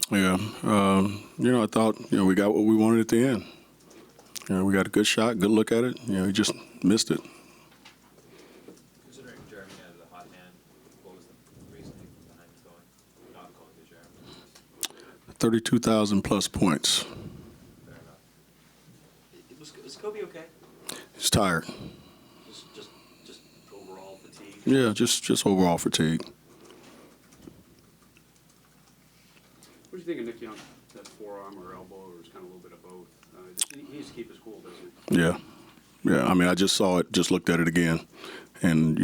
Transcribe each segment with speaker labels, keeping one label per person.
Speaker 1: Yeah, I thought we got what we wanted at the end. We got a good shot, good look at it. He just missed it.
Speaker 2: Considering Jeremy had a hot hand, what was the reasoning behind not going to Jeremy?
Speaker 1: 32,000 plus points.
Speaker 2: Fair enough.
Speaker 3: Was Kobe okay?
Speaker 1: He's tired.
Speaker 3: Just overall fatigue.
Speaker 1: Yeah, just overall fatigue.
Speaker 4: What do you think of Nick Young? That forearm or elbow, or it's kind of a little bit of both? He needs to keep his cool, doesn't he?
Speaker 1: Yeah. I mean, I just saw it, just looked at it again. And,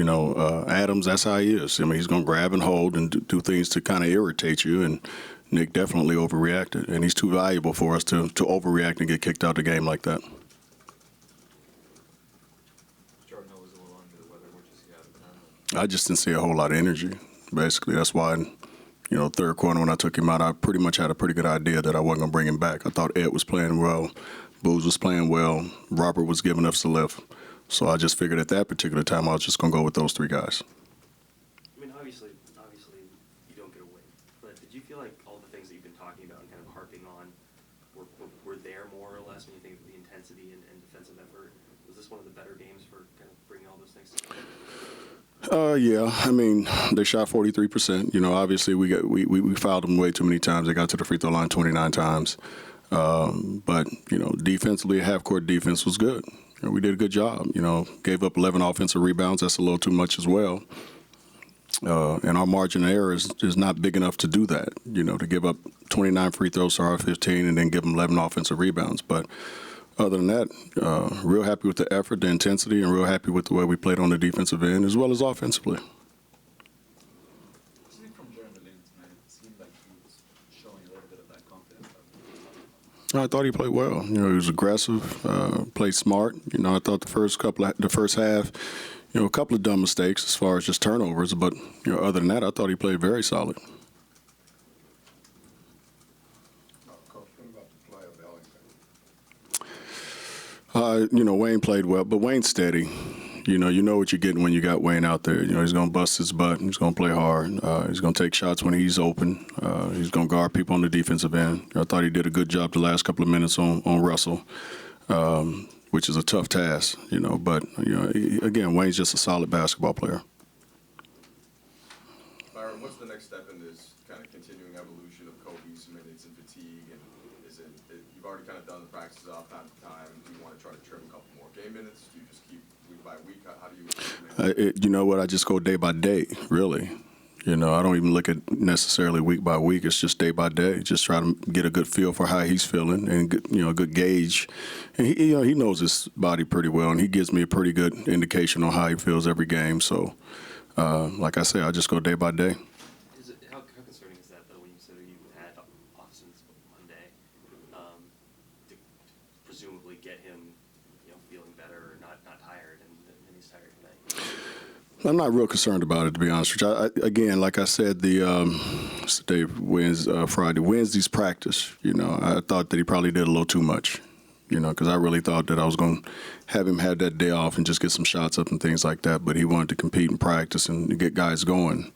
Speaker 1: Adams, that's how he is. I mean, he's going to grab and hold and do things to kind of irritate you. And Nick definitely overreacted. And he's too valuable for us to overreact and get kicked out of the game like that.
Speaker 2: Jordan was a little under the weather. What did you see out of him?
Speaker 1: I just didn't see a whole lot of energy, basically. That's why, third quarter when I took him out, I pretty much had a pretty good idea that I wasn't going to bring him back. I thought Ed was playing well. Booz was playing well. Robert was giving us the lift. So I just figured at that particular time I was just going to go with those three guys.
Speaker 3: I mean, obviously, you don't get a win. But did you feel like all the things that you've been talking about and kind of harping on were there more or less when you think of the intensity and defensive effort? Was this one of the better games for kind of bringing all those things together?
Speaker 1: Yeah. I mean, they shot 43%. Obviously we fouled them way too many times. They got to the free throw line 29 times. But defensively, half-court defense was good. We did a good job. Gave up 11 offensive rebounds. That's a little too much as well. And our margin of error is not big enough to do that, to give up 29 free throws to our 15 and then give them 11 offensive rebounds. But other than that, real happy with the effort, the intensity, and real happy with the way we played on the defensive end as well as offensively.
Speaker 5: From Jeremy Lin tonight, it seemed like he was showing a little bit of that confidence.
Speaker 1: I thought he played well. He was aggressive, played smart. I thought the first half, a couple of dumb mistakes as far as just turnovers. But other than that, I thought he played very solid.
Speaker 6: Coach, what about the play of Ellington?
Speaker 1: Wayne played well, but Wayne's steady. You know what you're getting when you got Wayne out there. He's going to bust his butt. He's going to play hard. He's going to take shots when he's open. He's going to guard people on the defensive end. I thought he did a good job the last couple of minutes on Russell, which is a tough task, But, again, Wayne's just a solid basketball player.
Speaker 7: Byron, what's the next step in this kind of continuing evolution of Kobe's minutes and fatigue? And you've already kind of done the practices off time to time. Do you want to try to trim a couple more game minutes? Do you just keep week by week? How do you?
Speaker 1: You know what? I just go day by day, really. I don't even look at necessarily week by week. It's just day by day. Just try to get a good feel for how he's feeling and a good gauge. And he knows his body pretty well, and he gives me a pretty good indication on how he feels every game. So, like I say, I just go day by day.
Speaker 3: How concerning is that, though, when you said you had off since Monday, to presumably get him, feeling better or not tired, and he's tired tonight?
Speaker 1: I'm not real concerned about it, to be honest with you. Again, like I said, what's the day? Friday. Wednesday's practice. I thought that he probably did a little too much, because I really thought that I was going to have him have that day off and just get some shots up and things like that. But he wanted to compete and practice and get guys going.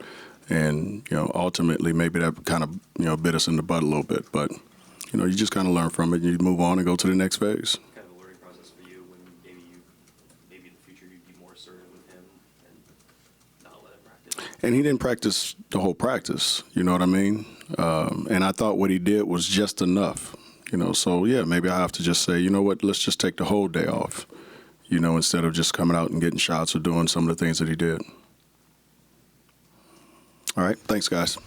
Speaker 1: And, ultimately, maybe that kind of, bit us in the butt a little bit. But, you just kind of learn from it and you move on and go to the next phase.
Speaker 3: Kind of a learning process for you when maybe in the future you'd be more assertive with him and not let him practice.
Speaker 1: And he didn't practice the whole practice, you know what I mean? And I thought what he did was just enough, So, yeah, maybe I have to just say, you know what, let's just take the whole day off, instead of just coming out and getting shots or doing some of the things that he did. All right, thanks, guys.